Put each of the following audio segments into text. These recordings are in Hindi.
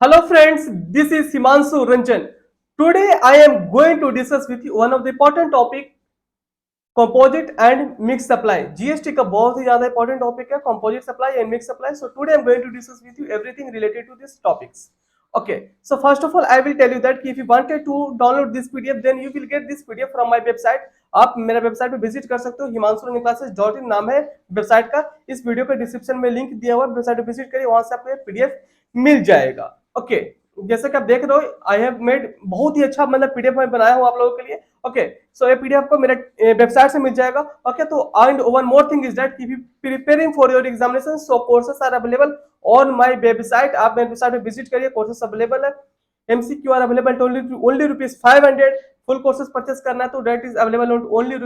Hello friends, this is Himanshu Ranjan. Today I am going to discuss with you one of the important topic composite and mixed supply. GST का बहुत ही ज्यादा important topic है composite supply and mixed supply. So today I am going to discuss with you everything related to these topics. Okay, so first of all I will tell you that if you wanted to download this PDF then you will get this PDF from my website. आप मेरा वेबसाइट पे विजिट कर सकते हो himanshu नाम है वेबसाइट का। इस वीडियो के डिस्क्रिप्शन में लिंक दिया हुआ है, वेबसाइट पे विजिट करिए, वहां से आपको ये PDF मिल जाएगा। ओके, जैसे कि आप देख रहे हो आई हैव मेड बहुत ही अच्छा मतलब PDF में बनाया हूँ आप लोगों के लिए। ओके, सो ये PDF आपको मेरे वेबसाइट से मिल जाएगा। ओके, तो and one more thing is that if you preparing for your examination so courses are available on my website. आप मेरे वेबसाइट पे विजिट करिए, कोर्सेस अवेलेबल है। MCQ are available only ₹500। Full courses purchase करना है तो that is available on only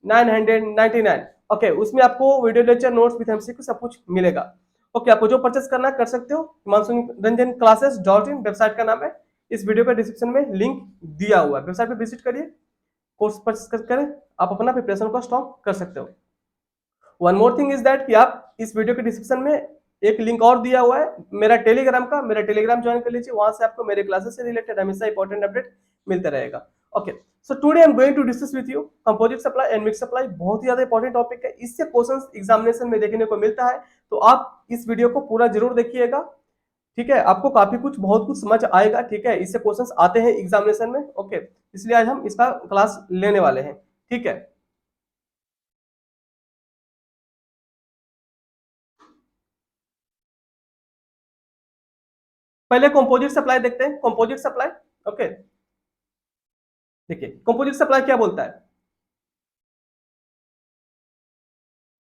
₹999। Okay, उसमें आपको video lecture notes with MCQ सब कुछ मिलेगा। ओके, आपको जो परचेस करना है कर सकते हो। हिमांशु रंजन classes.in वेबसाइट का नाम है। इस वीडियो के डिस्क्रिप्शन में लिंक दिया हुआ है, वेबसाइट पे विजिट करिए, कोर्स परचेस करें, आप अपना प्रिपरेशन को स्टॉप कर सकते हो। One more thing is that कि आप इस वीडियो के डिस्क्रिप्शन में एक लिंक और दिया हुआ है मेरा टेलीग्राम का, मेरा टेलीग्राम ज्वाइन कर लीजिए, वहां से आपको मेरे क्लासेस से रिलेटेड हमेशा इंपॉर्टेंट अपडेट मिलता रहेगा। Okay, so today I am going to discuss with you composite supply and mix supply. बहुत ही ज्यादा इंपॉर्टेंट टॉपिक है, इससे क्वेश्चंस एग्जामिनेशन में देखने को मिलता है, तो आप इस वीडियो को पूरा जरूर देखिएगा। ठीक है, आपको काफी कुछ बहुत कुछ समझ आएगा। ठीक है, इससे क्वेश्चंस आते हैं एग्जामिनेशन में। ओके, इसलिए आज हम इसका क्लास लेने वाले हैं। ठीक है, पहले कंपोजिट सप्लाई देखते हैं। कंपोजिट सप्लाई, ओके, देखिए कंपोजिट सप्लाई क्या बोलता है।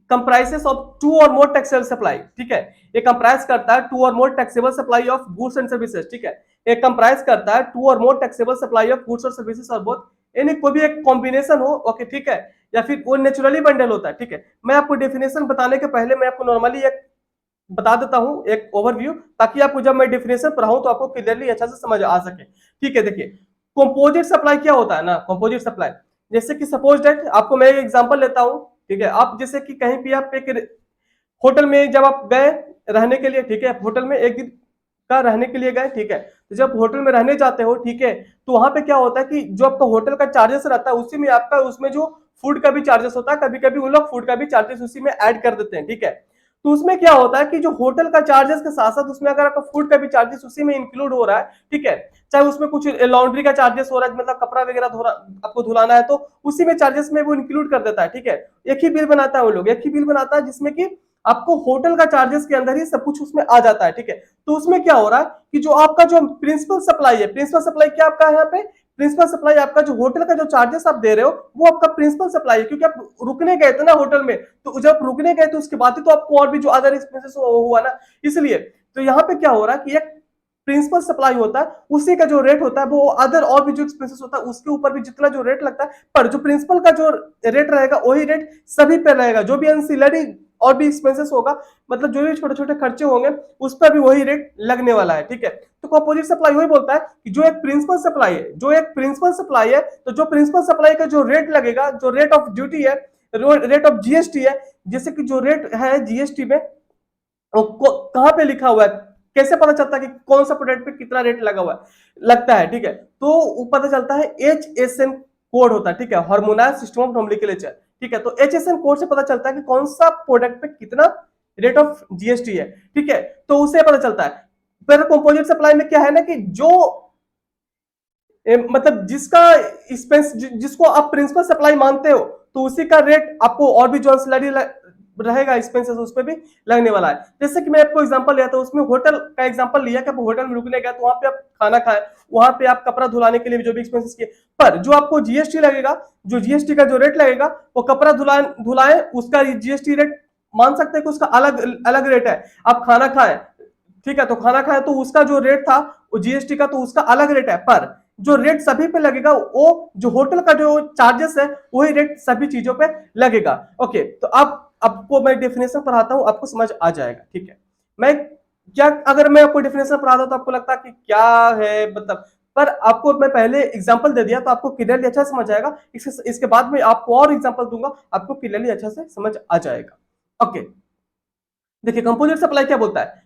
Comprises of to or more taxable supply. ठीक है, ये कंप्राइज करता है two or more taxable supply of goods and services. ठीक है, ये कंप्राइज करता है two or more taxable supply of goods or services or both, यानी कोई भी एक कॉम्बिनेशन हो। ओके, ठीक है, या फिर वो नेचुरली बंडल होता है। ठीक है, मैं आपको डेफिनेशन बताने के पहले मैं आपको नॉर्मली एक बता देता हूं, एक ओवरव्यू, ताकि आपको जब मैं डेफिनेशन पढ़ाऊं तो आपको क्लियरली अच्छा से समझ आ सके। ठीक है, देखिए कंपोजिट सप्लाई क्या होता है ना। कंपोजिट सप्लाई जैसे कि सपोज दैट आपको मैं एक एग्जांपल लेता हूं। ठीक है, आप जैसे कि कहीं भी आप एक होटल में जब आप गए रहने के लिए, ठीक है, होटल में एक दिन का रहने के लिए गए। ठीक है, तो जब होटल में रहने जाते हो, ठीक है, तो वहां पे क्या होता है कि जो आपका होटल का चार्जेस रहता है उसी में आपका उसमें जो फूड का भी चार्जेस होता है, कभी कभी उन लोग फूड का भी चार्जेस उसी में ऐड कर देते हैं। ठीक है, तो उसमें क्या होता है कि जो होटल का चार्जेस के साथ साथ उसमें अगर आपका फूड का भी चार्जेस उसी में इंक्लूड हो रहा है, ठीक है, चाहे उसमें कुछ लॉन्ड्री का चार्जेस हो रहा है, मतलब कपड़ा वगैरह आपको धुलाना है तो उसी में चार्जेस में वो इंक्लूड कर देता है। ठीक है, एक ही बिल बनाता है, वो लोग एक ही बिल बनाता है जिसमें कि आपको होटल का चार्जेस के अंदर ही सब कुछ उसमें आ जाता है। ठीक है, तो उसमें क्या हो रहा है कि जो आपका जो प्रिंसिपल सप्लाई है, प्रिंसिपल सप्लाई क्या आपका है यहाँ पे, प्रिंसिपल सप्लाई आपका जो होटल का जो चार्जेस आप दे रहे हो वो आपका प्रिंसिपल सप्लाई है, क्योंकि आप रुकने गए थे ना होटल में, तो जब रुकने गए तो उसके बाद ही तो आपको और भी जो अदर एक्सपेंसेस हुआ ना, इसलिए तो यहाँ पे क्या हो रहा है कि एक प्रिंसिपल सप्लाई होता है, उसी का जो रेट होता है वो अदर और भी जो एक्सपेंसेस होता है उसके ऊपर भी जितना जो रेट लगता है, पर जो प्रिंसिपल का जो रेट रहेगा वही रेट सभी पे रहेगा। जो भी एंसिलरी और भी एक्सपेंसेस होगा, मतलब जो भी छोटे छोटे खर्चे होंगे उस पर भी वही रेट लगने वाला है। ठीक है, तो कंपोजिट सप्लाई वही बोलता है कि जो एक प्रिंसिपल सप्लाई है, जो एक प्रिंसिपल सप्लाई है, तो जो प्रिंसिपल सप्लाई का जो रेट लगेगा, जो रेट ऑफ ड्यूटी है, रेट ऑफ जीएसटी है, जैसे कि जो रेट है जीएसटी में कहां पे लिखा हुआ है, कैसे पता चलता है कि कौन सा प्रोडक्ट पे कितना रेट लगा हुआ है लगता है। ठीक है, तो पता चलता है HSN कोड होता है। ठीक है, हार्मोनाइज्ड सिस्टम ऑफ नोमेनक्लेचर। ठीक है, तो HSN कोड से पता चलता है कि कौन सा प्रोडक्ट पे कितना रेट ऑफ जीएसटी है। ठीक है, तो उससे पता चलता है। फिर कंपोजिट सप्लाई में क्या है ना कि जो मतलब जिसका एक्सपेंस जिसको आप प्रिंसिपल सप्लाई मानते हो तो उसी का रेट आपको और भी जो एंसिलरी रहेगा एक्सपेंसेस उस पर भी लगने वाला है। जैसे कि मैं आपको एग्जांपल लिया था, उसमें होटल का एग्जांपल लिया कि आप होटल में रुकने गए तो वहां पे आप खाना खाए, वहां पे आप कपड़ा धुलाने के लिए जो भी एक्सपेंसेस किए, पर जो आपको जीएसटी लगेगा, जो जीएसटी का जो रेट लगेगा वो कपड़ा धुलाए उसका जीएसटी रेट मान सकते हैं कि उसका अलग अलग रेट है। आप खाना खाएं, ठीक है, तो खाना खाएं तो उसका जो रेट था वो जीएसटी का तो उसका अलग रेट है, पर जो रेट सभी पे लगेगा वो जो होटल का जो चार्जेस है वही रेट सभी चीजों पे लगेगा। ओके, तो अब आपको मैं डेफिनेशन पढ़ाता हूं, आपको समझ आ जाएगा। ठीक है, मैं क्या अगर मैं आपको डेफिनेशन पढ़ाता हूं तो आपको लगता है कि क्या है मतलब, पर आपको मैं पहले एग्जांपल दे दिया तो आपको क्लियरली अच्छा समझ आएगा। इसके बाद में आपको और एग्जांपल दूंगा, आपको क्लियरली अच्छा से समझ आ जाएगा। ओके, देखिए कंपोजिट सप्लाई क्या बोलता है।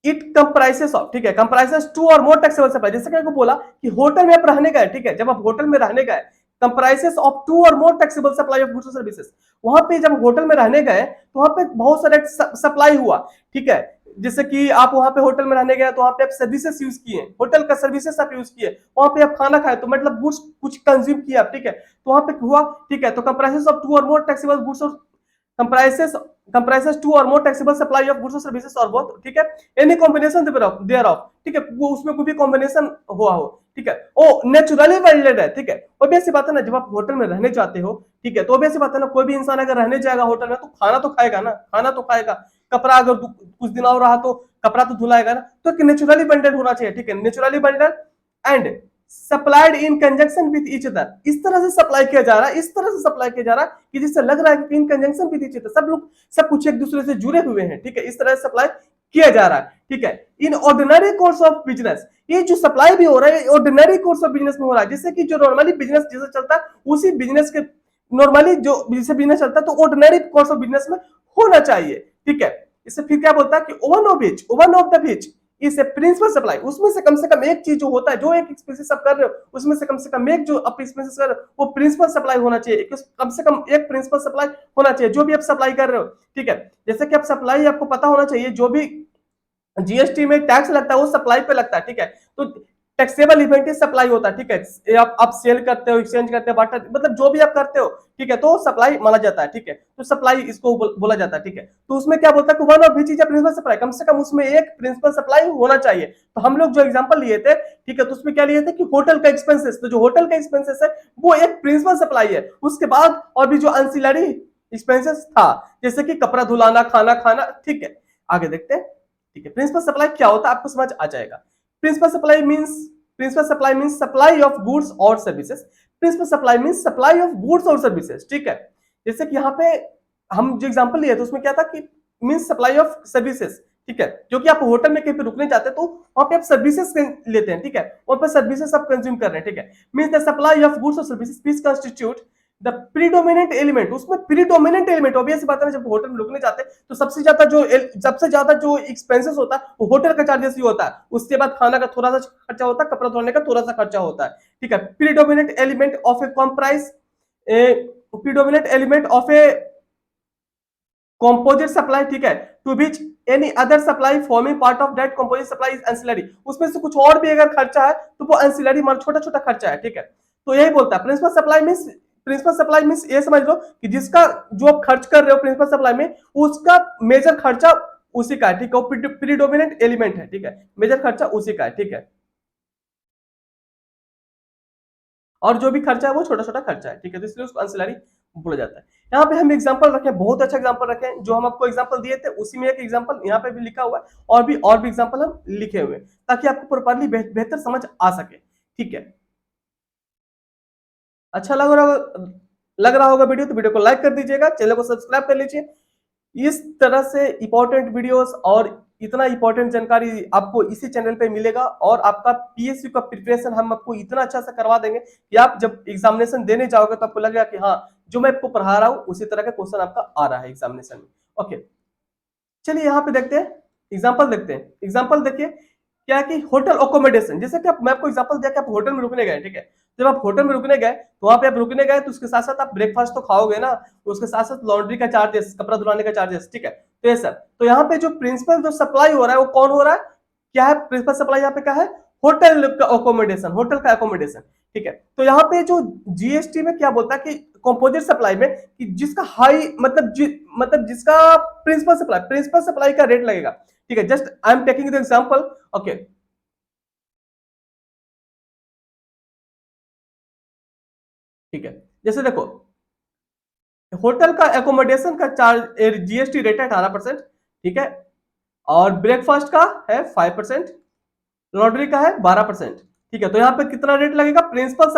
इट कंप्राइसेस ऑफ, ठीक है, कंप्राइसेस to or more taxable supply. जैसे कि आपको बोला कि होटल में आप रहने गए, ठीक है, जब आप होटल में रहने गए, कंप्राइसेस of to or more taxable supply of goods or services. वहां पे जब होटल में रहने गए तो वहां पे बहुत सारे सप्लाई हुआ, ठीक है। जैसे कि आप वहां पे होटल में रहने गए तो वहां पे आप सर्विसेज यूज किए, होटल का सर्विसेज आप यूज किए, वहां पे आप खाना खाए, तो मतलब गुड्स कुछ कंज्यूम किया आप, ठीक है, तो वहां पे हुआ, ठीक है। तो कंप्राइसेस of to or more taxable goods और comprises two or more taxable supply of goods or services और both, ठीक है, any combination thereof, ठीक है, वो उसमें कोई भी कॉम्बिनेशन हुआ हो, ठीक है, ओ नेचुरली वेल्डेड है, ठीक है। ऑब्वियस सी बात है ना, जब आप होटल में रहने जाते हो, ठीक है, तो ऑब्वियस सी बात है ना, कोई भी इंसान अगर रहने जाएगा होटल में तो खाना तो खाएगा ना, खाना तो खाएगा, कपड़ा अगर कुछ दिन और रहा तो कपड़ा तो धुलाएगा ना, तो नेचुरली वेल्डेड होना चाहिए, ठीक है, naturally welded and supplied in conjunction with each other. इस तरह से सप्लाई किया जा रहा है, इस तरह से सप्लाई किया जा रहा है कि जिससे लग रहा है कि इन कंजंक्शन विद ईच अदर, सब लोग सब कुछ एक दूसरे से जुड़े हुए हैं, ठीक है, इस तरह से सप्लाई किया जा रहा है, ठीक है। In ordinary course of business, ये जो सप्लाई भी हो रहा है ऑर्डिनरी कोर्स ऑफ बिजनेस में हो रहा है, जैसे कि जो नॉर्मली बिजनेस जैसे चलता है उसी बिजनेस के नॉर्मली जो जैसे बिजनेस चलता है तो ऑर्डिनरी कोर्स ऑफ बिजनेस में होना चाहिए, ठीक है। इससे फिर क्या बोलता है कि वन ऑफ द विच इस प्रिंसिपल सप्लाई, उसमें से कम एक चीज जो होता है, जो एक स्पेसिस आप कर रहे हो उसमें से कम एक जो आप स्पेसिस कर रहे हो वो प्रिंसिपल सप्लाई होना चाहिए, कम से कम एक प्रिंसिपल सप्लाई होना चाहिए जो भी आप सप्लाई कर रहे हो, ठीक है। जैसे कि आप सप्लाई आपको पता होना चाहिए, जो भी जीएसटी में टैक्स लगता है वो सप्लाई पे लगता है, ठीक है। तो टैक्सेबल इवेंट सप्लाई होता है, ठीक है, आप सेल करते हो, एक्सचेंज करते हो, बाटर, मतलब जो भी आप करते हो, ठीक है, तो सप्लाई माना जाता है, ठीक है, तो सप्लाई इसको बोला जाता है, ठीक है। तो उसमें क्या बोलता है कि one of which is a principal supply, कम से कम उसमें एक प्रिंसिपल सप्लाई होना चाहिए। तो हम लोग जो एग्जांपल लिए थे, ठीक है, तो उसमें क्या लिए थे कि होटल का एक्सपेंसेस, तो जो होटल का एक्सपेंसेस है वो एक प्रिंसिपल सप्लाई है, उसके बाद और भी जो अनसिलरी एक्सपेंसेस था जैसे कि कपड़ा धुलाना, खाना खाना, ठीक है। आगे देखते हैं, ठीक है, प्रिंसिपल सप्लाई क्या होता है आपको समझ आ जाएगा। Principal supply means supply of goods or services. Principal supply means supply of goods or services, ठीक है। जैसे कि यहाँ पे हम जो एग्जांपल लिए थे उसमें क्या था कि मींस सप्लाई ऑफ सर्विसेज, ठीक है, जो कि आप होटल में कहीं पे रुकने जाते हैं तो वहां पे आप सर्विसेज लेते हैं, ठीक है, वहां पे सर्विसेज आप कंज्यूम कर रहे हैं, ठीक है। Means the supply of goods or services please constitute the predominant element, उसमें प्रीडोमिनेंट एलिमेंट ऑब्वियस बात है, जब होटल में रुकने जाते हैं तो सबसे ज्यादा जो एक्सपेंसेस होता है वो होटल का चार्जेस ही होता है, उसके बाद खाना का थोड़ा सा खर्चा होता है, कपड़ा धोने का थोड़ा सा खर्चा होता है, ठीक है। Predominant element of A comprise predominant element of A composite supply, ठीक है, to which any other supply forming part of that composite supply is ancillary, उसमें से कुछ और भी अगर खर्चा है तो वो ancillary मान छोटा छोटा खर्चा है, ठीक है। तो यही बोलता है प्रिंसिपल सप्लाई मींस ये समझ लो कि जिसका जो आप खर्च कर रहे हो प्रिंसिपल सप्लाई में उसका मेजर खर्चा उसी का है, ठीक है, वो प्रीडोमिनेंट एलिमेंट है, ठीक है, मेजर खर्चा उसी का है, ठीक है, और जो भी खर्चा है वो छोटा छोटा खर्चा है, ठीक है, तो इसलिए उसको अनसिलरी बोला जाता है। यहाँ पे हम एग्जांपल रखें, बहुत अच्छा एग्जांपल रखें, जो हम आपको एग्जांपल दिए थे उसी में एक एग्जांपल यहाँ पे भी लिखा हुआ है, और भी एग्जांपल हम लिखे हुए हैं ताकि आपको प्रॉपर्ली बेहतर समझ आ सके, ठीक है। अच्छा लग रहा होगा वीडियो, तो वीडियो को लाइक कर दीजिएगा, चैनल को सब्सक्राइब कर लीजिए। इस तरह से इंपॉर्टेंट वीडियोस और इतना इंपॉर्टेंट जानकारी आपको इसी चैनल पे मिलेगा, और आपका पीएसयू का प्रिपरेशन हम आपको इतना अच्छा से करवा देंगे कि आप जब एग्जामिनेशन देने जाओगे तो आपको लगेगा कि हाँ, जो मैं आपको पढ़ा रहा हूँ उसी तरह का क्वेश्चन आपका आ रहा है एग्जामिनेशन में। ओके, चलिए यहाँ पे देखते हैं, एग्जाम्पल देखते हैं। एग्जाम्पल देखिए क्या कि होटल अकोमोडेशन, जैसे कि मैं आपको एग्जांपल दिया कि आप होटल में रुकने गए, ठीक है, जब आप होटल में रुकने गए तो वहां पे आप रुकने गए तो उसके साथ साथ आप ब्रेकफास्ट तो खाओगे ना, तो उसके साथ साथ लॉन्ड्री का चार्जेस, कपड़ा धुलाने का चार्जेस, ठीक है, तो ये सब। तो यहाँ पे जो प्रिंसिपल जो सप्लाई हो रहा है वो कौन हो रहा है, क्या है प्रिंसिपल सप्लाई यहाँ पे क्या है, होटल का अकोमोडेशन, होटल का अकोमोडेशन, ठीक है। तो यहाँ पे जो जीएसटी में क्या बोलता है कि कंपोजिट सप्लाई में कि जिसका हाई मतलब जिसका प्रिंसिपल सप्लाई का रेट लगेगा, ठीक है, just I am taking the example, okay, ठीक है। जैसे देखो होटल का एकोमोडेशन का चार्ज जीएसटी रेट है 18%, ठीक है, और ब्रेकफास्ट का है 5%, लॉन्ड्री का है 12%, ठीक है। तो यहाँ पे कितना रेट लगेगा, प्रिंसिपल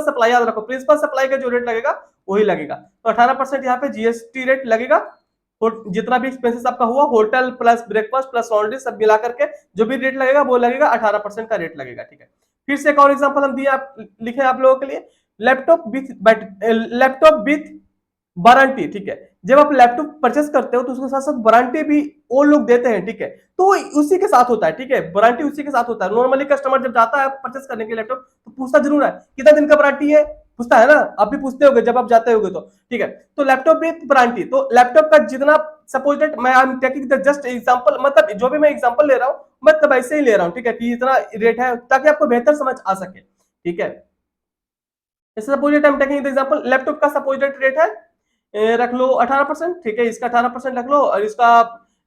सप्लाई याद रखो, प्रिंसिपल सप्लाई का जो रेट लगेगा वही लगेगा, तो 18% यहाँ पे जीएसटी रेट लगेगा। जितना भी एक्सपेंसेस आपका हुआ hotel plus breakfast plus laundry सब मिला करके जो भी रेट लगेगा वो लगेगा 18% का रेट लगेगा, ठीक है। फिर से एक और एग्जांपल हम दिए, आप लिखे आप लोगों के लिए, लैपटॉप विथ वारंटी, ठीक है, जब आप लैपटॉप परचेस करते हो तो उसके साथ साथ वारंटी भी वो लोग देते हैं, ठीक है, तो उसी के साथ होता है, ठीक है, वारंटी उसी के साथ होता है। नॉर्मली कस्टमर जब जाता है परचेस करने के लिए लैपटॉप तो पूछता जरूर है कितना दिन का वारंटी है, पूछता है ना, आप भी पूछते होगे जब आप जाते होगे तो, ठीक है। तो लैपटॉप में वारंटी, तो लैपटॉप का जितना सपोज दैट मैं I am taking the just example, मतलब जो भी मैं एग्जांपल ले रहा हूं मैं तब ऐसे ही ले रहा हूं, ठीक है, कि इतना रेट है ताकि आपको बेहतर समझ आ सके, ठीक है। जैसे suppose that I am taking the example, laptop का सपोज दैट रेट है रख लो 18%, ठीक है, इसका 18% रख लो और इसका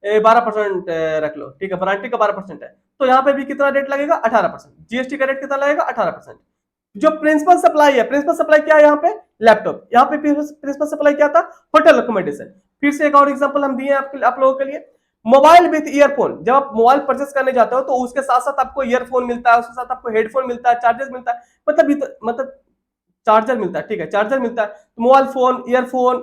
12% रख लो, ठीक है, वारंटी का 12% है, तो यहाँ पे भी कितना रेट लगेगा 18%, जीएसटी का रेट कितना लगेगा 18%। जो प्रिंसिपल सप्लाई है, प्रिंसिपल सप्लाई क्या है यहाँ पे, लैपटॉप, यहाँ पे प्रिंसिपल सप्लाई क्या था, होटल अकोमोडेशन। फिर से एक और एग्जांपल हम दिए आप लोगों के लिए, मोबाइल विथ ईयरफोन, जब आप मोबाइल परचेस करने जाते हो तो उसके साथ साथ आपको ईयरफोन मिलता है, उसके साथ आपको हेडफोन मिलता है, चार्जर मिलता है, मतलब चार्जर मिलता है, ठीक है, चार्जर मिलता है, मोबाइल फोन, ईयरफोन,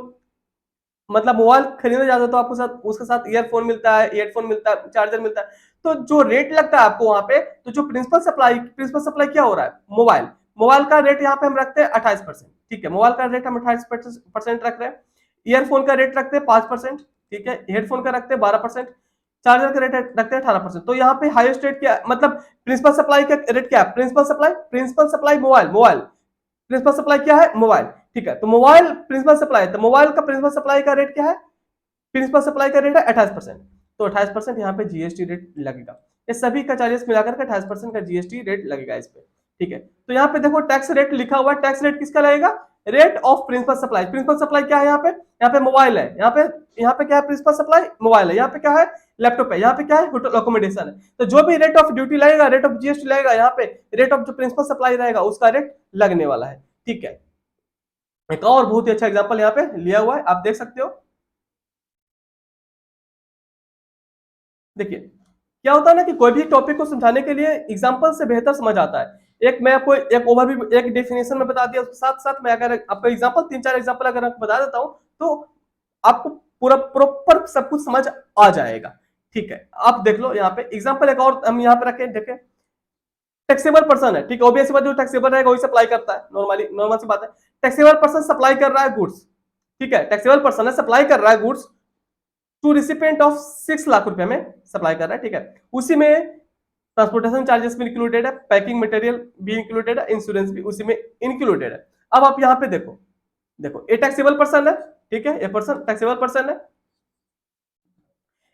मतलब मोबाइल खरीदने जाते हो तो आपको साथ उसके साथ ईयरफोन मिलता है, ईयरफोन मिलता है, चार्जर मिलता है। तो जो रेट लगता है आपको वहां पे, तो जो प्रिंसिपल सप्लाई क्या हो रहा है, मोबाइल, मोबाइल का रेट यहाँ पे हम रखते हैं 28%, ठीक है, मोबाइल का रेट हम 28% रख रहे हैं, ईयरफोन का रेट रखते हैं 5%, ठीक है, हेडफोन का रखते हैं 12%, चार्जर का रेट रखते हैं 18%। तो यहाँ पे हाईएस्ट रेट क्या, मतलब प्रिंसिपल सप्लाई का रेट क्या है, principal supply mobile, principal supply क्या है, मोबाइल, ठीक है, तो मोबाइल प्रिंसिपल सप्लाई, तो मोबाइल का प्रिंसिपल सप्लाई का रेट क्या है, प्रिंसिपल सप्लाई का रेट है 28%, तो 28% यहाँ पे जीएसटी रेट लगेगा, ये सभी का चार्जेस मिलाकर के 28% का जीएसटी रेट लगेगा इस पे, ठीक है। तो यहाँ पे देखो टैक्स रेट लिखा हुआ है, टैक्स रेट किसका लगेगा, rate of principal supply, principal supply क्या है यहाँ पे मोबाइल है, यहाँ पे क्या है, प्रिंसिपल सप्लाई मोबाइल है, यहाँ पे क्या है, लैपटॉप है, यहाँ पे क्या है, होटल अकोमोडेशन है। तो जो भी रेट ऑफ ड्यूटी लगेगा, रेट ऑफ जीएसटी लगेगा, यहाँ पे रेट ऑफ जो प्रिंसिपल सप्लाई रहेगा उसका रेट लगने वाला है, ठीक है। एक और बहुत ही अच्छा एग्जांपल यहाँ पे लिया हुआ है, आप देख सकते हो, देखिए क्या होता है ना कि कोई भी टॉपिक को समझाने के लिए एग्जांपल से बेहतर समझ आता है। एक मैं आपको एक ओवरव्यू, एक डेफिनेशन में बता दिया, उसके साथ साथ मैं अगर आपको एग्जांपल 3-4 एग्जांपल अगर आपको बता देता हूं तो आपको पूरा प्रॉपर सब कुछ समझ आ जाएगा, ठीक है। आप देख लो यहाँ पे एग्जांपल एक और हम यहाँ पे रखें, देखें टैक्सेबल पर्सन है, ठीक है, ऑब्वियस बात, जो टैक्सेबल रहेगा वही सप्लाई करता है, नॉर्मल सी बात है। टैक्सेबल पर्सन सप्लाई कर रहा है गुड्स, ठीक है, टैक्सेबल पर्सन है सप्लाई कर रहा है goods to recipient of 6 lakh रुपए में सप्लाई कर रहा है, ठीक है, उसी में ट्रांसपोर्टेशन चार्जेस भी इंक्लूडेड है, पैकिंग मटेरियल भी इंक्लूडेड है, इंश्योरेंस भी उसी में इंक्लूडेड है। अब आप यहाँ पे देखो, ये टैक्सेबल पर्सन है, ठीक है, ये पर्सन टैक्सेबल पर्सन है,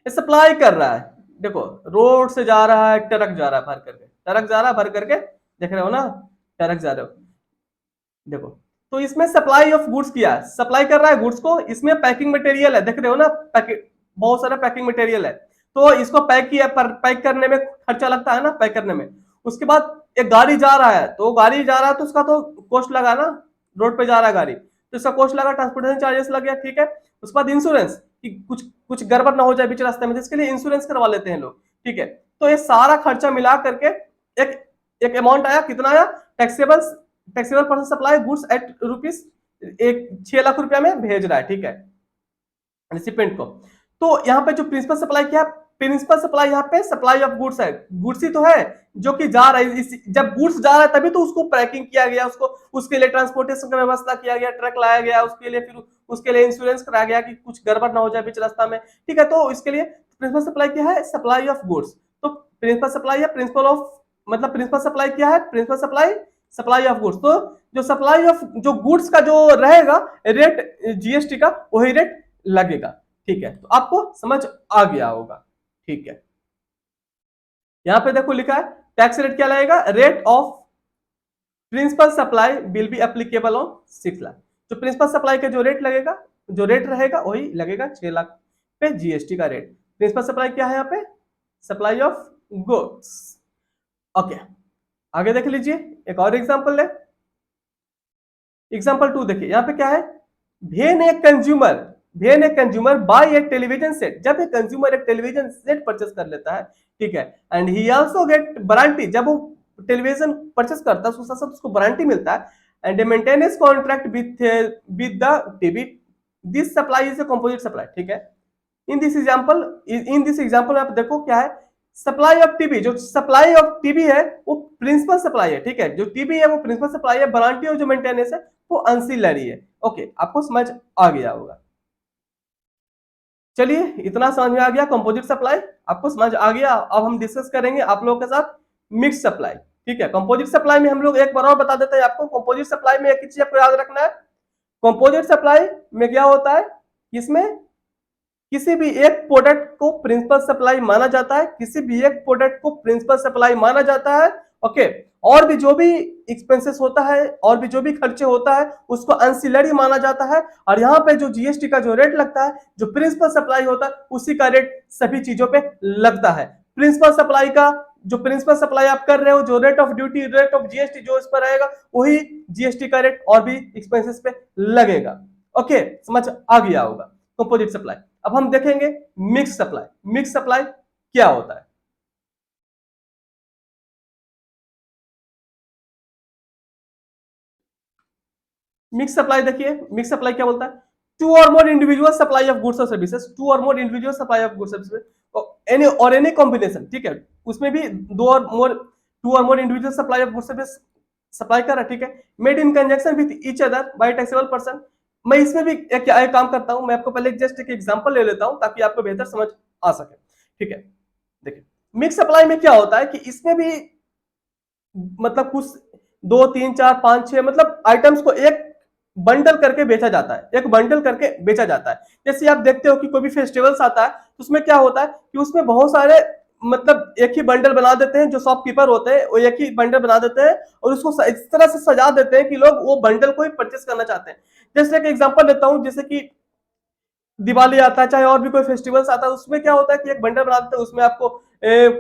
ये सप्लाई कर रहा है, देखो रोड से जा रहा है, ट्रक जा रहा है भर करके, ट्रक जा रहा है भर करके, देख रहे हो ना, ट्रक जा रहे हो, देखो, तो इसमें सप्लाई ऑफ गुड्स किया है, सप्लाई कर रहा है गुड्स को, इसमें पैकिंग मटेरियल है, देख रहे हो ना, बहुत सारा पैकिंग मटेरियल है, तो इसको पैक किया, पर पैक करने में खर्चा लगता है ना, पैक करने में। उसके बाद एक गाड़ी जा रहा है, तो गाड़ी जा रहा है तो उसका तो कॉस्ट लगा ना, रोड पे जा रहा है गाड़ी तो इसका कॉस्ट लगा, ट्रांसपोर्टेशन चार्जेस लग गया, ठीक है। उसके बाद इंश्योरेंस, कि कुछ कुछ गड़बड़ ना हो जाए बीच रास्ते में, जिसके लिए इंश्योरेंस करवा लेते हैं लोग, ठीक है। तो ये सारा खर्चा मिला करके एक एक अमाउंट आया, कितना आया, taxable taxable person supply goods at rupees, एक 6 लाख रुपया में भेज रहा है, ठीक है, रिसिपेंट को। तो यहाँ पे जो प्रिंसिपल सप्लाई क्या है, प्रिंसिपल सप्लाई यहाँ पे सप्लाई ऑफ गुड्स है, गुड्स ही तो है जो कि जा रहा है, जब गुड्स जा रहा है तभी तो उसको पैकिंग किया गया, उसको उसके लिए ट्रांसपोर्टेशन का व्यवस्था किया गया, ट्रक लाया गया, उसके लिए फिर उसके लिए इंश्योरेंस कराया गया कि कुछ गड़बड़ ना हो जाए बीच रास्ता में, ठीक है। तो इसके लिए प्रिंसिपल सप्लाई क्या है, सप्लाई ऑफ गुड्स, तो प्रिंसिपल सप्लाई है, प्रिंसिपल ऑफ, मतलब प्रिंसिपल सप्लाई क्या है, principal supply supply of goods, तो जो सप्लाई ऑफ जो गुड्स का जो रहेगा रेट जीएसटी का वही रेट लगेगा, ठीक है। तो आपको समझ आ गया होगा, ठीक है। यहां पे देखो लिखा है टैक्स रेट क्या लगेगा, rate of principal supply will be applicable on 6 lakh, जो प्रिंसिपल सप्लाई का जो रेट लगेगा, जो रेट रहेगा वही लगेगा 6 लाख पे जीएसटी का रेट। प्रिंसिपल सप्लाई क्या है यहाँ पे, सप्लाई ऑफ गुड्स, ओके। आगे देख लीजिए एक और एग्जांपल ले, एग्जांपल 2 देखिए, यहाँ पे क्या है, when a consumer buy a television set, जब एक कंज्यूमर एक टेलीविजन सेट परचेस कर लेता है, ठीक है, and he also get warranty, जब वो टेलीविजन परचेस करता है उसके साथ साथ उसको वारंटी मिलता है, and maintenance contract with the TV, this supply is a composite supply, ठीक है। इन दिस एग्जांपल आप देखो क्या है, सप्लाई ऑफ टीबी, जो सप्लाई ऑफ टीबी है वो प्रिंसिपल सप्लाई है, ठीक है, जो टीबी है वो प्रिंसिपल सप्लाई है, वारंटी और जो मेंटेनेंस है वो अंसिलरी है, ओके, आपको समझ आ गया होगा। चलिए इतना समझ में आ गया कंपोजिट सप्लाई, आपको समझ आ गया। अब हम डिस्कस करेंगे आप लोगों के साथ मिक्स सप्लाई। ठीक है, कंपोजिट सप्लाई में हम लोग एक बार और बता देते हैं आपको। कंपोजिट सप्लाई में एक ही चीज आपको याद रखना है, कंपोजिट सप्लाई में क्या होता है, इसमें किसी भी एक प्रोडक्ट को प्रिंसिपल सप्लाई माना जाता है, किसी भी एक प्रोडक्ट को प्रिंसिपल सप्लाई माना जाता है। ओके, और भी जो भी एक्सपेंसेस होता है और भी जो भी खर्चे होता है उसको अनसिलरी माना जाता है। और यहाँ पे जो जीएसटी का जो रेट लगता है, जो प्रिंसिपल सप्लाई होता है उसी का रेट सभी चीजों पे लगता है। प्रिंसिपल सप्लाई का जो प्रिंसिपल सप्लाई आप कर रहे हो, जो rate of duty, rate of GST जो इस पर रहेगा वही जीएसटी का रेट और भी एक्सपेंसेस पे लगेगा। ओके, समझ आ गया होगा कंपोजिट सप्लाई। अब हम देखेंगे मिक्स सप्लाई। मिक्स सप्लाई क्या होता है? मिक्स सप्लाई देखिए, मिक्स सप्लाई क्या बोलता है, two or more individual supply of goods or services, to or more individual supply of goods services any और एनी कॉम्बिनेशन। ठीक है, उसमें भी दो और मोर, to or more individual supply of goods service supply कर रहा है। ठीक है, made in conjunction with each other by taxable person. मैं इसमें भी एक काम करता हूं, मैं आपको पहले जस्ट एक एग्जांपल ले लेता हूं ताकि आपको बेहतर समझ आ सके। ठीक है, देखिए मिक्स सप्लाई में क्या होता है कि इसमें भी मतलब कुछ दो तीन चार पांच छह मतलब आइटम्स को एक बंडल करके बेचा जाता है, एक बंडल करके बेचा जाता है। जैसे आप देखते हो कि कोई भी फेस्टिवल्स आता है तो उसमें क्या होता है कि उसमें बहुत सारे मतलब एक ही बंडल बना देते हैं, जो शॉपकीपर होते हैं वो एक ही बंडल बना देते हैं और उसको इस तरह से सजा देते हैं कि लोग वो बंडल को ही परचेस करना चाहते हैं। जैसे एक एग्जांपल देता हूं, जैसे कि दिवाली आता है, चाहे और भी कोई फेस्टिवल्स आता है, उसमें क्या होता है कि एक बंडल बना देते हैं, उसमें आपको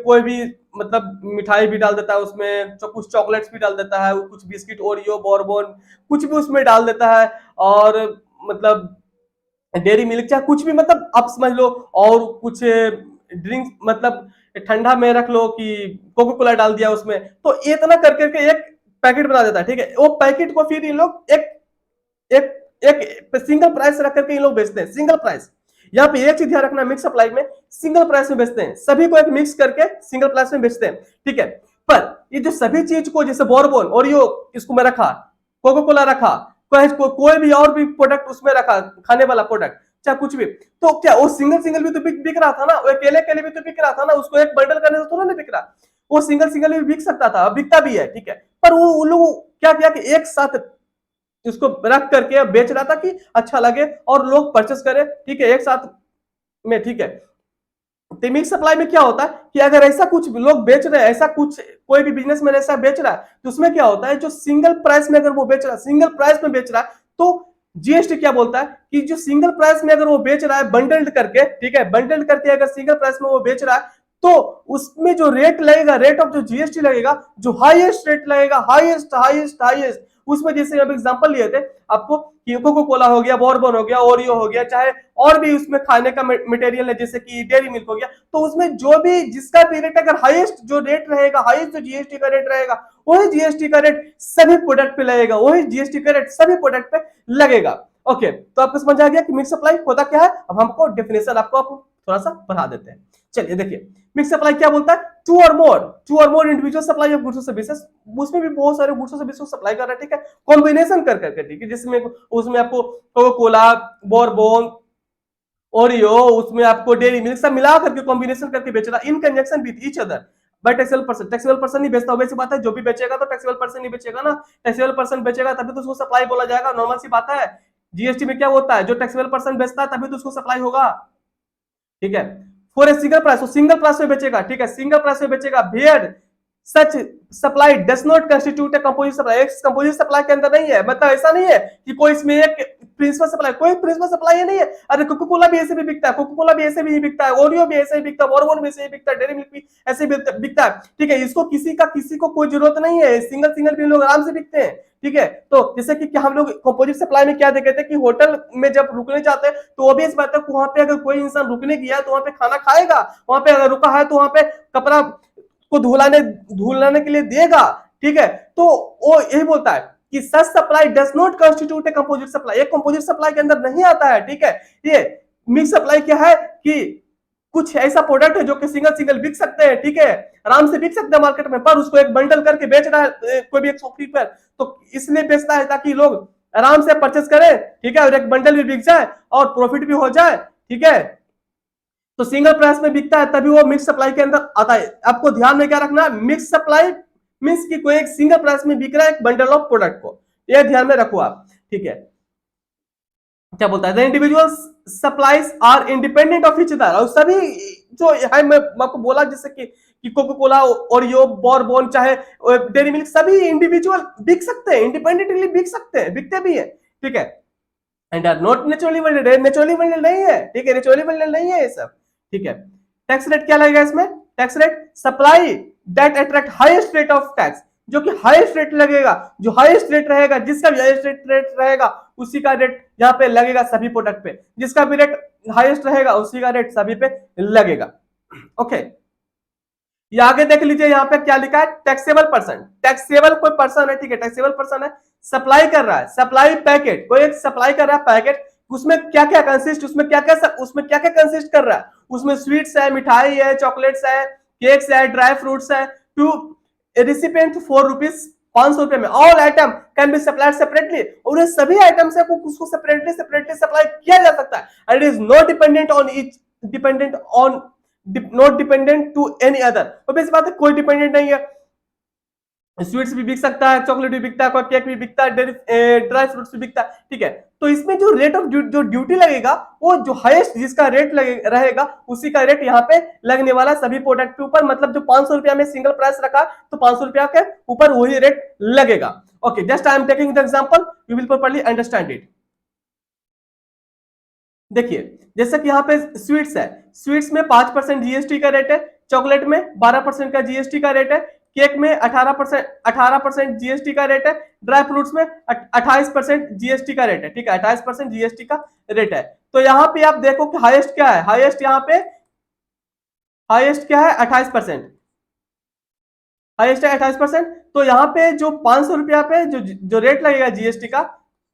कोई भी मतलब मिठाई भी डाल देता है उसमें, कुछ चॉकलेट्स भी डाल देता है, कुछ बिस्किट, ओरियो, बॉर्बन, कुछ भी उसमें डाल देता है। और मतलब डेयरी मिल्क चाहे कुछ भी मतलब आप समझ लो, और कुछ ड्रिंक्स मतलब ठंडा में रख लो कि कोको कोला डाल दिया उसमें, तो इतना कर करके एक पैकेट बना देता है। ठीक है, वो पैकेट को फिर इन लोग एक एक एक सिंगल प्राइस रख करके इन लोग बेचते हैं, सिंगल प्राइस। यहाँ पे एक चीज ध्यान रखना, मिक्स सप्लाई में सिंगल प्राइस में बेचते हैं, सभी को एक मिक्स करके सिंगल प्राइस में बेचते हैं। ठीक है, पर ये जो सभी चीज को जैसे बॉर्बन, ओरियो इसको मैं रखा, कोको कोला रखा, कोई भी और भी प्रोडक्ट उसमें रखा, खाने वाला प्रोडक्ट चाहे कुछ भी, तो क्या वो सिंगल सिंगल भी तो बिक रहा था ना, वो अकेले अकेले भी तो बिक रहा था ना, उसको एक बंडल करने से थोड़ा नहीं बिक रहा, वो सिंगल सिंगल भी बिक सकता था, बिकता भी है। ठीक है, पर वो लोग क्या किया कि एक साथ इसको रख करके बेच रहा था कि अच्छा लगे और लोग परचेस करें। ठीक है, एक साथ में। ठीक है, तो मिक्स सप्लाई में क्या होता है कि अगर ऐसा कुछ लोग बेच रहे हैं, ऐसा कुछ कोई भी बिजनेसमैन ऐसा बेच रहा है, तो उसमें क्या होता है, जो सिंगल प्राइस में अगर वो बेच रहा है, सिंगल प्राइस में बेच रहा है, तो जीएसटी क्या बोलता है कि जो सिंगल प्राइस में अगर वो बेच रहा है बंडल्ड करके, ठीक है, बंडल्ड करके अगर सिंगल प्राइस में वो बेच रहा है, तो उसमें जो रेट लगेगा, रेट ऑफ जो जीएसटी लगेगा, जो हाईएस्ट रेट लगेगा, हाईएस्ट हाईएस्ट हाईएस्ट, उसमें जैसे अब एग्जांपल लिए थे आपको कि कोको कोला हो गया, बॉर्बन हो गया, ओरियो हो गया, चाहे और भी उसमें खाने का मटेरियल है जैसे कि डेयरी मिल्क हो गया, तो उसमें जो भी जिसका भी रेट अगर हाईएस्ट जो रेट रहेगा, हाईएस्ट जो जीएसटी का रेट रहेगा, वही जीएसटी का रेट सभी प्रोडक्ट पे लगेगा, वही जीएसटी का रेट सभी प्रोडक्ट पे लगेगा। ओके, तो आपको समझ आ गया कि मिक्स सप्लाई होता क्या है। अब हमको डेफिनेशन आपको थोड़ा सा बढ़ा देते हैं। चलिए देखिए मिक्स सप्लाई क्या बोलता है, two or more individual supply of goods or services, उसमें भी बहुत सारे गुड्स और सर्विसेज को सप्लाई कर रहा है। ठीक है, कॉम्बिनेशन कर करके, ठीक है, जिसमें उसमें आपको कोको कोला, बॉर्बन, ओरियो, उसमें आपको डेयरी मिल्क सब मिला करके कॉम्बिनेशन करके बेच रहा, इन conjunction with each other by taxable person. Taxable person नहीं बेचता, वैसी बात है, जो भी बेचेगा तो टैक्सेबल पर्सन नहीं बेचेगा ना, टैक्सेबल पर्सन बेचेगा तभी तो उसको सप्लाई बोला जाएगा, नॉर्मल सी बात है। जीएसटी में क्या होता है, जो टैक्सेबल पर्सन बेचता है तभी तो उसको सप्लाई होगा। ठीक है, फॉर ए सिंगल प्राइस, वो सिंगल प्राइस में बेचेगा। ठीक है, सिंगल प्राइस में बेचेगा, भेड़ such supply does not constitute a composite supply, एक कंपोजिट सप्लाई के अंदर नहीं है, मतलब ऐसा नहीं है कि कोई इसमें एक प्रिंसिपल सप्लाई, कोई प्रिंसिपल सप्लाई नहीं है। अरे कोको कोला भी ऐसे भी बिकता है, कोको कोला भी ऐसे भी ही बिकता है, ओरियो भी ऐसे ही बिकता है, बॉर्बन भी ऐसे ही बिकता है, डेयरी मिल्क भी ऐसे ही बिकता है। ठीक है, इसको किसी को कोई जरूरत नहीं है, सिंगल सिंगल भी लोग आराम से बिकते हैं। ठीक है, तो जैसे कि हम लोग कंपोजिट सप्लाई में क्या देखे थे कि होटल में जब रुकने जाते हैं तो ऑब्वियस बात है वहां पे अगर कोई इंसान रुकने गया तो वहां पे खाना खाएगा, वहां पे अगर रुका है तो वहां पे कपड़ा को धुलाने के लिए देगा। ठीक है, तो वो यही बोलता है कि such supply does not constitute a composite supply, एक कंपोजिट सप्लाई के अंदर नहीं आता है। ठीक है, ये मिक्स सप्लाई क्या है कि कुछ ऐसा प्रोडक्ट है जो कि सिंगल सिंगल बिक सकते हैं। ठीक है, आराम से बिक सकते हैं मार्केट में, पर उसको एक बंडल करके बेच रहा है कोई भी एक शॉपकीपर, तो इसलिए बेचता है ताकि लोग आराम से परचेस करें। ठीक है, और एक बंडल भी बिक जाए और प्रॉफिट भी हो जाए। ठीक है, तो सिंगल प्राइस में बिकता है तभी वो मिक्स सप्लाई के अंदर आता है। आपको ध्यान में क्या रखना है, मिक्स सप्लाई मीन्स कि कोई एक सिंगल प्राइस में बिक रहा है एक बंडल ऑफ प्रोडक्ट को, ये ध्यान में रखो आप, ठीक है। क्या बोलता है, the individual supplies are independent of each other, और सभी जो है मैं आपको बोला जैसे कि कोको कोला, ओरियो, बॉर्बन, चाहे डेयरी मिल्क, सभी इंडिविजुअल बिक सकते हैं, इंडिपेंडेंटली बिक सकते हैं, बिकते भी है, ठीक है। And are not naturally welded, naturally welded नहीं है, ठीक है, नेचुरली वेल्डेड नहीं है ये सब, ठीक है। टैक्स रेट क्या लगेगा इसमें, tax rate supply that attract highest rate of tax, जो कि हाईएस्ट रेट लगेगा, जो हाईएस्ट रेट रहेगा, जिसका भी हाईएस्ट रेट रहेगा उसी का रेट यहाँ पे लगेगा सभी प्रोडक्ट पे, जिसका भी रेट हाईएस्ट रहेगा उसी का रेट सभी पे लगेगा, ओके। ये आगे देख लीजिए यहाँ पे क्या लिखा है, टैक्सेबल पर्सन, टैक्सेबल कोई पर्सन है, ठीक है, टैक्सेबल पर्सन है, सप्लाई कर रहा है, सप्लाई पैकेट, कोई एक सप्लाई कर रहा है पैकेट, उसमें क्या क्या कंसिस्ट, उसमें क्या क्या कंसिस्ट कर रहा है, उसमें स्वीट्स है, मिठाई है, चॉकलेट्स है, केक्स है, ड्राई फ्रूट्स है, टू रिसिपिएंट ₹4, 500 रुपए में, all item can be supplied separately, और ये सभी आइटम्स है उसको सेपरेटली सेपरेटली सप्लाई किया जा सकता है, and it is not dependent on each, dependent on, not dependent to any other, obvious बात है कोई डिपेंडेंट नहीं है, स्वीट्स भी बिक सकता है, चॉकलेट भी बिकता है, कोई केक भी बिकता है, ड्राई फ्रूट्स भी बिकता है, ठीक है। तो इसमें जो रेट ऑफ जो ड्यूटी लगेगा वो जो हाईएस्ट जिसका रेट रहेगा उसी का रेट यहाँ पे लगने वाला सभी प्रोडक्ट के ऊपर, मतलब जो 500 रुपया में सिंगल प्राइस रखा तो 500 रुपया के ऊपर वही रेट लगेगा, okay. Just I am taking the example, you will properly understand it. देखिए जैसे कि यहाँ पे स्वीट्स है, स्वीट्स में 5% जीएसटी का रेट है, चॉकलेट में 12% का जीएसटी का रेट है, केक में 18% जीएसटी का रेट है, ड्राई फ्रूट्स में 28% जीएसटी का रेट है, ठीक है, 28% जीएसटी का रेट है। तो यहाँ पे आप देखो कि हाईएस्ट क्या है, हाईएस्ट यहाँ पे हाईएस्ट क्या है 28%, हाईएस्ट है 28%, तो यहाँ पे जो 500 रुपया पे जो रेट लगेगा जीएसटी का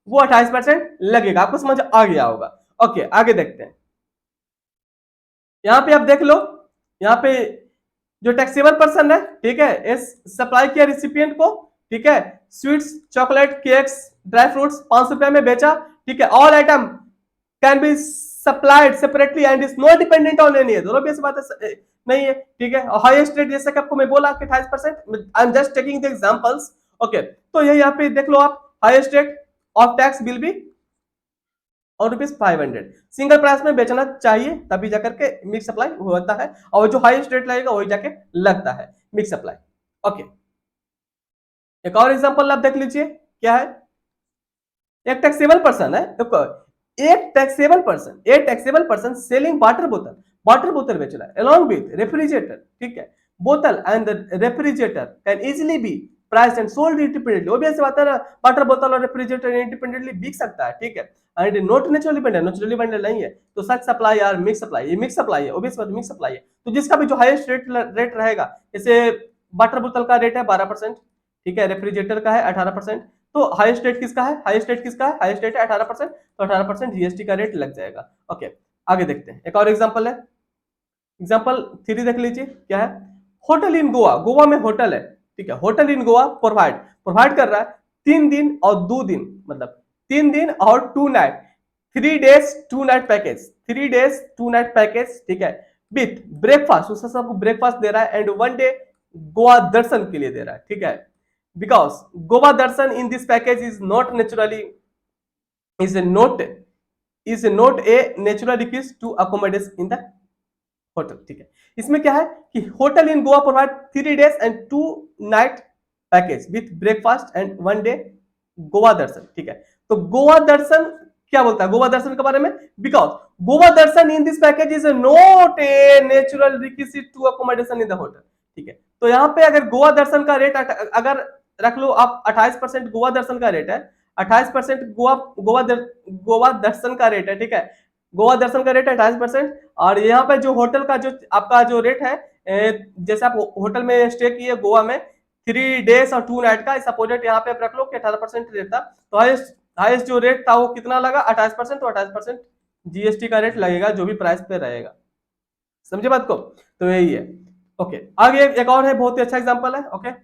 वो 28% लगेगा, आपको समझ आ गया होगा, ओके। आगे देखते हैं, यहाँ पे आप देख लो, यहाँ पे जो टैक्सेबल पर्सन है, ठीक है, इस सप्लाई किया रिसिपिएंट को, ठीक है, sweets, chocolate, cakes, dry fruits 500 रुपए में बेचा, ठीक है, all item can be supplied separately and is not dependent on any other, दोनों भी ऐसी बात है नहीं है, ठीक है। हाईएस्ट रेट जैसे कि आपको मैं बोला कि 28%, I am just taking the examples, okay. तो ये यहाँ पे देख लो आप, highest rate of tax will be और ₹500, सिंगल प्राइस में बेचना चाहिए तभी जाकर के मिक्स सप्लाई होता है, और जो हाईएस्ट रेट लगेगा वही जाके लगता है मिक्स सप्लाई, ओके। एक और एग्जांपल आप देख लीजिए, क्या है, एक टैक्सेबल पर्सन है, देखो एक टैक्सेबल पर्सन सेलिंग वाटर बोतल बेच रहा है along with रेफ्रिजरेटर, ठीक है, बोतल and refrigerator can easily B price and sold independently, वो भी ऐसे बात है ना, वाटर बोतल और रेफ्रिजरेटर इंडिपेंडेंटली बिक सकता है, ठीक है, एंड नॉट नेचुरली बंडल नहीं है, तो सच सप्लाई यार मिक्स सप्लाई, ये मिक्स सप्लाई है, ऑब्वियस बात मिक्स सप्लाई है, तो जिसका भी जो हाईएस्ट रेट रहेगा, जैसे वाटर बोतल का रेट है 12%, ठीक है, रेफ्रिजरेटर का है 18%, तो हाईएस्ट रेट किसका है, हाईएस्ट रेट है 18%, तो 18% जीएसटी का रेट लग जाएगा, ओके। आगे देखते हैं, एक और एग्जांपल है, एग्जांपल 3 देख लीजिए, क्या है, होटल इन गोवा, गोवा में होटल है, ठीक है, होटल इन गोवा प्रोवाइड कर रहा है 3 दिन और 2 दिन, मतलब 3 दिन और 2 night, 3 days 2 night package, 3 days 2 night package, ठीक है, विथ ब्रेकफास्ट, उससे सबको ब्रेकफास्ट दे रहा है, एंड 1 डे गोवा दर्शन के लिए दे रहा है, ठीक है, because Goa Darshan in this package is not is a not a natural request to accommodate in the hotel, ठीक है। इसमें क्या है कि hotel in Goa provide 3 days and 2 night package with breakfast and 1 day Goa दर्शन, ठीक है। तो गोवा दर्शन क्या बोलता है गोवा दर्शन के बारे में, because Goa Darshan in this package is not a natural requisite to accommodation in the hotel, ठीक है। तो यहाँ पे अगर गोवा दर्शन का रेट अगर रख लो आप 28% गोवा दर्शन का रेट है, 28% गोवा दर्शन का रेट है, ठीक है, गोवा दर्शन का रेट है 28%, और यहाँ पे जो होटल का जो आपका जो रेट है, जैसे आप होटल में स्टे किए गोवा में 3 days और 2 नाइट का, सपोजेट यहाँ पे रख लो कि 18% रेट था, तो हाईएस्ट जो रेट था वो कितना लगा 28%, तो 28% जीएसटी का रेट लगेगा जो भी प्राइस पे रहेगा, समझे बात को, तो यही है, ओके। आगे एक और है, बहुत ही अच्छा एग्जांपल है, ओके।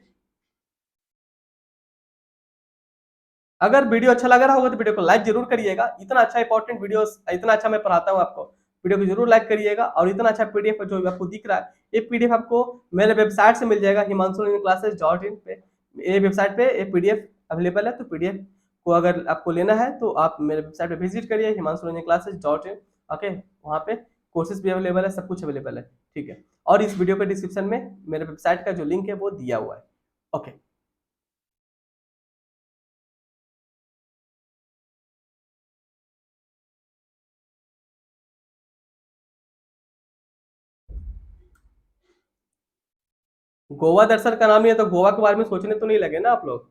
अगर वीडियो अच्छा लग रहा होगा तो वीडियो को लाइक जरूर करिएगा, इतना अच्छा इंपॉर्टेंट वीडियो, इतना अच्छा मैं पढ़ाता हूँ आपको, वीडियो को जरूर लाइक करिएगा। और इतना अच्छा पीडीएफ जो आपको दिख रहा है, ये पीडीएफ आपको मेरे वेबसाइट से मिल जाएगा, himanshulearningclasses.in पे। ये वेबसाइट पे ये पीडीएफ अवेलेबल है, तो पीडीएफ को अगर आपको लेना है तो आप मेरे वेबसाइट पे विजिट करिए, himanshulearningclasses.in। ओके, वहाँ पे कोर्सेज भी अवेलेबल है, सब कुछ अवेलेबल है, ठीक है। और इस वीडियो के डिस्क्रिप्शन में मेरे वेबसाइट का जो लिंक है वो दिया हुआ है। ओके, गोवा दर्शन का नाम ही है तो गोवा के बारे में सोचने तो नहीं लगे ना आप लोग।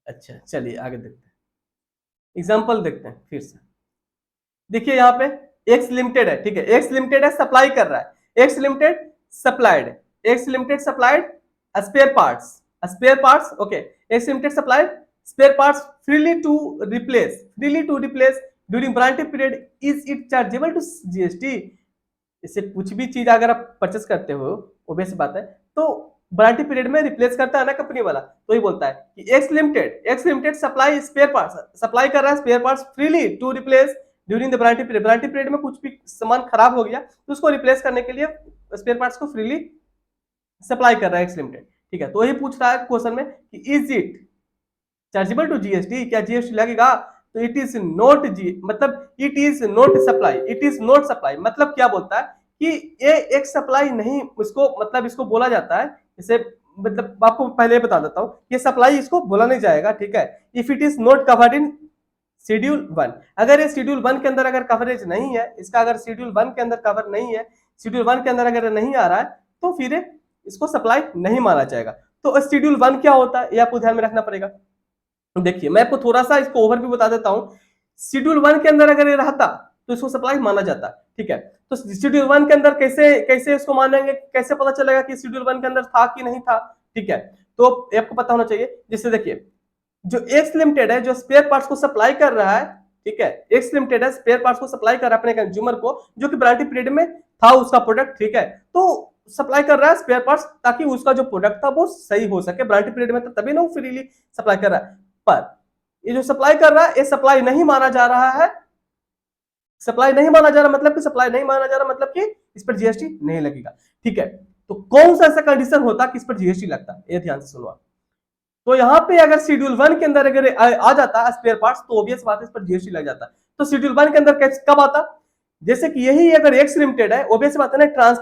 अच्छा, चलिए आगे देखते हैं, एग्जाम्पल देखते हैं फिर से। देखिए यहाँ पे एक्स लिमिटेड है, ठीक है, एक्स लिमिटेड है, सप्लाई कर रहा है, X limited supplied, X limited supplied spare parts, spare parts, okay, X limited supplied spare parts freely to replace during warranty period, is it chargeable to GST. इससे कुछ भी चीज अगर आप परचेस करते हो, ओबियस बात है, तो वारंटी पीरियड में रिप्लेस करता है ना कंपनी वाला, तो ही बोलता है कि X limited supply spare parts, supply कर रहा है spare parts freely to replace during the warranty period. Warranty period में कुछ भी सामान खराब हो गया तो उसको रिप्लेस करने के लिए स्पेयर पार्ट्स को फ्रीली सप्लाई कर रहा है एक्स लिमिटेड, ठीक है। तो वही पूछ रहा है क्वेश्चन में कि is it chargeable to GST, क्या जीएसटी लगेगा? तो इट इज नॉट जी, मतलब it is not supply, it is not supply मतलब क्या बोलता है कि ये एक सप्लाई नहीं, इसको मतलब इसको बोला जाता है, इसे मतलब आपको पहले बता देता हूं, ये सप्लाई इसको बोला नहीं जाएगा, ठीक है। If it is not covered in schedule 1, अगर ये शेड्यूल 1 के अंदर अगर कवरेज नहीं है इसका, अगर शेड्यूल 1 के अंदर कवर नहीं है, शेड्यूल 1 के अंदर अगर नहीं आ रहा है तो फिर इसको सप्लाई नहीं माना जाएगा। तो शेड्यूल 1 क्या होता है ये आपको ध्यान में रखना पड़ेगा। देखिए मैं आपको थोड़ा सा इसको ओवरव्यू बता देता हूं। शेड्यूल 1 के अंदर अगर ये रहता तो इसको सप्लाई माना जाता, ठीक है। तो शेड्यूल 1 के अंदर कैसे कैसे इसको मानेंगे, कैसे पता चलेगा कि शेड्यूल 1 के अंदर था कि नहीं था, ठीक है। तो आपको पता होना चाहिए, जैसे देखिए जो एक्स लिमिटेड है जो स्पेयर पार्ट्स को सप्लाई कर रहा है, ठीक है, एक्स लिमिटेड है स्पेयर पार्ट्स को सप्लाई कर रहा है अपने कंज्यूमर को, जो कि वारंटी पीरियड में था उसका प्रोडक्ट, ठीक है। तो सप्लाई कर रहा है स्पेयर पार्ट्स ताकि उसका जो प्रोडक्ट था वो सही हो सके, वारंटी पीरियड में तभी ना वो फ्रीली सप्लाई कर रहा है। पर ये जो सप्लाई कर रहा है ये सप्लाई नहीं माना जा रहा है, सप्लाई नहीं माना जा रहा मतलब कि सप्लाई नहीं माना जा रहा मतलब कि इस पर जीएसटी नहीं लगेगा, ठीक है। तो कौन सा ऐसा कंडीशन होता कि इस पर जीएसटी लगता, ये ध्यान से सुनो। तो यहाँ पे अगर शेड्यूल 1 के अंदर अगर आ जाता स्पेयर पार्ट्स तो ऑब्वियस बात है इस पर जीएसटी लग जाता। तो शेड्यूल 1 के अंदर कब आता, जैसे कि यही अगर एक्स लिमिटेड है, ऑब्वियस बात है ना,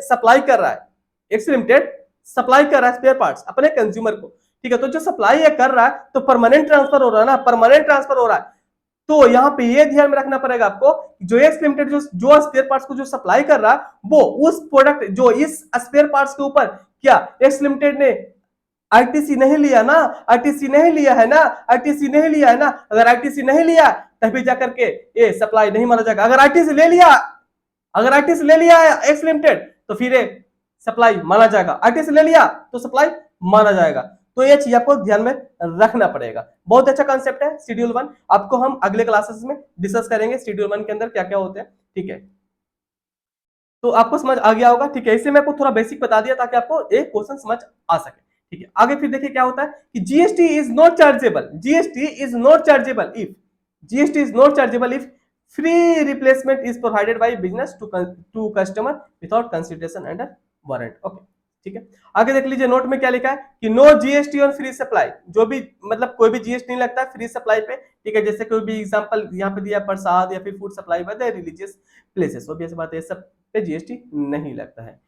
सप्लाई कर रहा है, एक्स लिमिटेड सप्लाई कर रहा है स्पेयर पार्ट्स अपने कंज्यूमर को, ठीक है। तो जो सप्लाई कर रहा है तो परमानेंट ट्रांसफर हो रहा है ना, परमानेंट ट्रांसफर हो रहा है। तो यहाँ पे ये ध्यान में रखना पड़ेगा आपको, जो एक्स लिमिटेड जो स्पेयर पार्ट्स को जो सप्लाई कर रहा है वो उस प्रोडक्ट जो इस स्पेयर पार्ट्स के ऊपर क्या एक्स लिमिटेड ने आईटीसी नहीं लिया ना, आईटीसी नहीं लिया है ना, आईटीसी नहीं लिया है ना। अगर आईटीसी नहीं लिया तभी जाकर के ये सप्लाई नहीं माना जाएगा। अगर आईटीसी ले लिया, अगर आईटीसी ले लिया है एक्स लिमिटेड तो फिर सप्लाई माना जाएगा, आईटीसी ले लिया तो सप्लाई माना जाएगा। तो ये चीज आपको ध्यान में रखना पड़ेगा। बहुत अच्छा कॉन्सेप्ट है शेड्यूल 1, आपको हम अगले क्लासेस में डिस्कस करेंगे शेड्यूल 1 के अंदर क्या क्या होते हैं, ठीक है। तो आपको समझ आ गया होगा, ठीक है। इसे मैं आपको थोड़ा बेसिक बता दिया ताकि आपको एक क्वेश्चन समझ आ सके, ठीक है। आगे फिर देखिए क्या होता है कि GST is not chargeable, GST is not chargeable if, GST is not chargeable if free replacement is provided by business to customer without consideration under warrant, okay, ठीक है। आगे देख लीजिए नोट में क्या लिखा है कि no GST on free supply, जो भी मतलब कोई भी जीएसटी नहीं लगता है फ्री सप्लाई पे, ठीक है। जैसे कोई भी एग्जांपल यहाँ पे दिया प्रसाद या फिर food supply by the religious places, obvious बात है सब पे जीएसटी नहीं लगता है।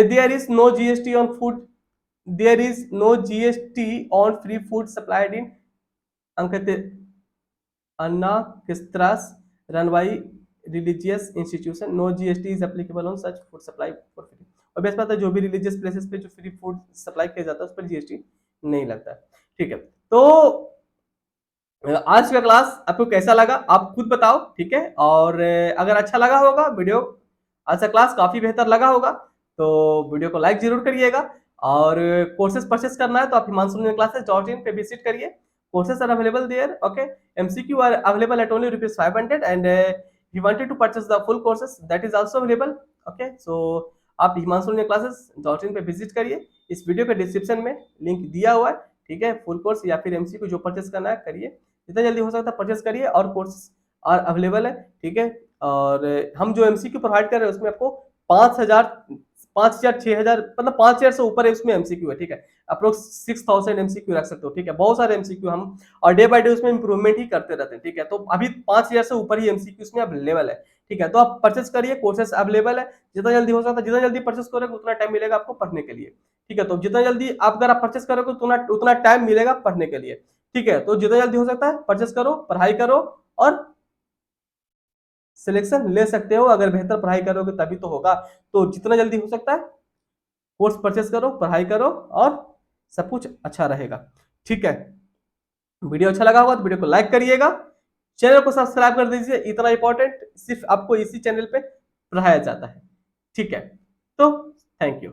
There is no GST on food, there is no GST on free food supplied in अंकित अन्ना किस्त्रास रनवाई religious institution, no GST is applicable on such food supply for free. और बेस्ट बात है जो भी रिलीजियस प्लेसेस पे जो फ्री फूड सप्लाई किया जाता है उस पर जीएसटी नहीं लगता है, ठीक है। तो आज का क्लास आपको कैसा लगा आप खुद बताओ, ठीक है। और अगर अच्छा लगा होगा वीडियो, आज का क्लास काफी बेहतर लगा होगा तो वीडियो को लाइक जरूर करिएगा। और कोर्सेज परचेस करना है तो आप himanshulearningclasses.in पे विजिट करिए, courses are available there, okay. MCQ are available at only ₹500 and if you wanted to purchase the full courses that is also available, okay। so आप himanshulearningclasses.in पे विजिट करिए, इस वीडियो के डिस्क्रिप्शन में लिंक दिया हुआ है, ठीक है। फुल कोर्स या फिर एमसीक्यू जो परचेस करना है करिए, जितना जल्दी हो सकता है परचेस करिए, और कोर्स आर अवेलेबल है, ठीक है। और हम जो एमसीक्यू प्रोवाइड कर रहे हैं उसमें आपको 5,000 6,000 मतलब 5,000 से ऊपर है उसमें एमसीक्यू है, ठीक है। अप्रोक्स 6,000 एमसीक्यू रख सकते हो, ठीक है। बहुत सारे एमसीक्यू हम और डे बाय डे उसमें इंप्रूवमेंट ही करते रहते हैं, ठीक है। तो अभी 5,000 से ऊपर ही एमसीक्यू इसमें अवेलेबल है, ठीक है। तो आप परचेस करिए, कोर्सेस अवेलेबल है, जितना जल्दी हो सकता है, जितना जल्दी परचेस करोगे उतना टाइम मिलेगा आपको पढ़ने के लिए, ठीक है। तो जितना जल्दी आप अगर आप परचेस करोगे उतना उतना टाइम मिलेगा पढ़ने के लिए, ठीक है। तो जितना जल्दी हो सकता है परचेस करो, पढ़ाई करो और सिलेक्शन ले सकते हो। अगर बेहतर पढ़ाई करोगे तभी तो होगा। तो जितना जल्दी हो सकता है कोर्स परचेस करो, पढ़ाई करो और सब कुछ अच्छा रहेगा, ठीक है। वीडियो अच्छा लगा होगा तो वीडियो को लाइक करिएगा, चैनल को सब्सक्राइब कर दीजिए। इतना इंपॉर्टेंट सिर्फ आपको इसी चैनल पे पढ़ाया जाता है, ठीक है। तो थैंक यू।